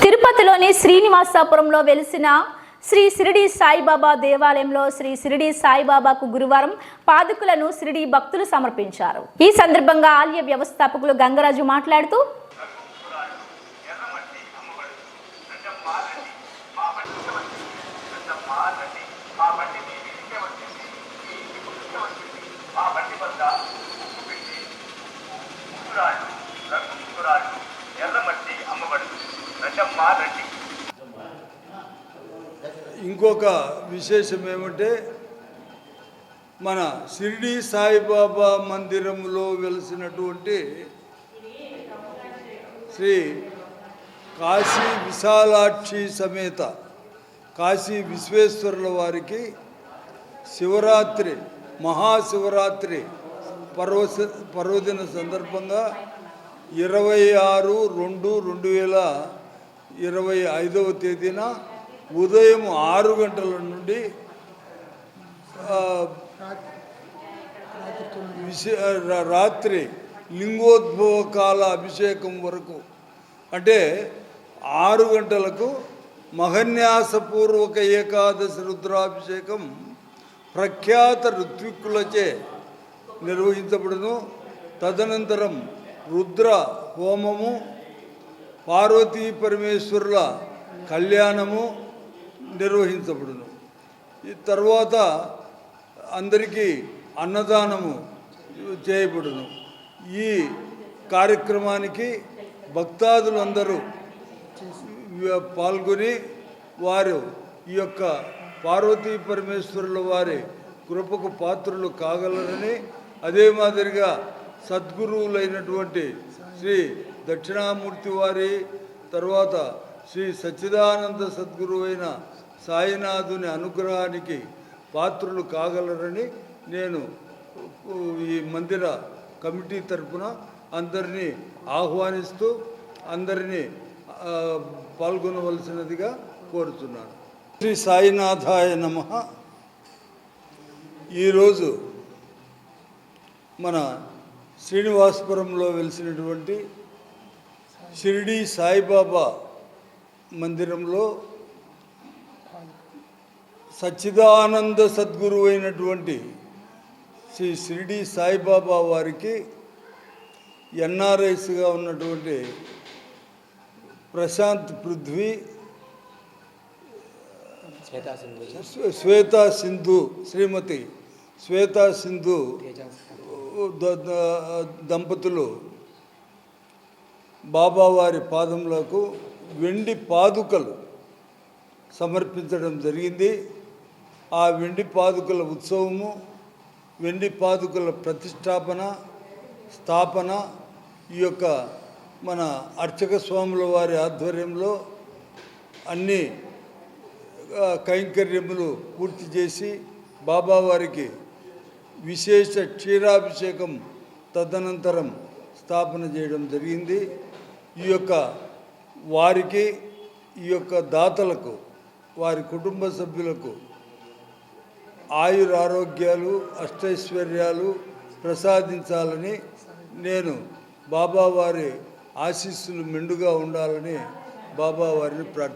తిరుపతిలోని శ్రీనివాసపురంలో వెలిసిన శ్రీ షిరిడి సాయిబాబా దేవాలయంలో శ్రీ షిరిడి సాయిబాబాకు గురువారం పాదుకులను షిరిడి భక్తులు సమర్పించారు. ఈ సందర్భంగా ఆలయ వ్యవస్థాపకులు గంగరాజు మాట్లాడుతూ ఇంకొక విశేషం ఏమంటే మన షిరిడి సాయిబాబా మందిరంలో వెలిసినటువంటి శ్రీ కాశీ విశాలాక్షి సమేత కాశీ విశ్వేశ్వరుల వారికి శివరాత్రి మహాశివరాత్రి పర్వదిన సందర్భంగా 26/2/2025 తేదీన ఉదయం 6 గంటల నుండి రాత్రి లింగోద్భవ కాల అభిషేకం వరకు అంటే 6 గంటలకు మహన్యాసపూర్వక ఏకాదశి రుద్రాభిషేకం ప్రఖ్యాత ఋత్విక్కులచే నిర్వహించబడును. తదనంతరం రుద్ర హోమము, పార్వతీ పరమేశ్వరుల కళ్యాణము నిర్వహించబడును. ఈ తర్వాత అందరికీ అన్నదానము చేయబడును. ఈ కార్యక్రమానికి భక్తాదులందరూ పాల్గొని వారు ఈ యొక్క పార్వతీ పరమేశ్వరుల వారి కృపకు పాత్రులు కాగలరని, అదే మాదిరిగా సద్గురువులైనటువంటి శ్రీ దక్షిణామూర్తి వారి తర్వాత శ్రీ సచ్చిదానంద సద్గురువైన సాయినాథుని అనుగ్రహానికి పాత్రులు కాగలరని నేను ఈ మందిర కమిటీ తరఫున అందరినీ ఆహ్వానిస్తూ అందరినీ పాల్గొనవలసినదిగా కోరుతున్నాను. శ్రీ సాయినాథాయ నమః. ఈరోజు మన శ్రీనివాసపురంలో వెలిసినటువంటి షిరిడి సాయిబాబా మందిరంలో సచ్చిదానంద సద్గురు అయినటువంటి శ్రీ షిరిడి సాయిబాబా వారికి ఎన్ఆర్ఐస్గా ఉన్నటువంటి ప్రశాంత్ పృథ్వీ, శ్వేతా సింధు, శ్రీమతి శ్వేతా సింధు దంపతులు బాబావారి పాదములకు వెండి పాదుకలు సమర్పించడం జరిగింది. ఆ వెండి పాదుకల ఉత్సవము, వెండి పాదుకల స్థాపన ఈ యొక్క మన అర్చక స్వాముల వారి ఆధ్వర్యంలో అన్ని కైంకర్యములు పూర్తి చేసి బాబావారికి విశేష క్షీరాభిషేకం తదనంతరం స్థాపన చేయడం జరిగింది. ఈ యొక్క వారికి, ఈ యొక్క దాతలకు, వారి కుటుంబ సభ్యులకు ఆయురారోగ్యాలు, అష్టైశ్వర్యాలు ప్రసాదించాలని, నేను బాబావారి ఆశీస్సులు మెండుగా ఉండాలని బాబావారిని ప్రార్థిస్తున్నాను.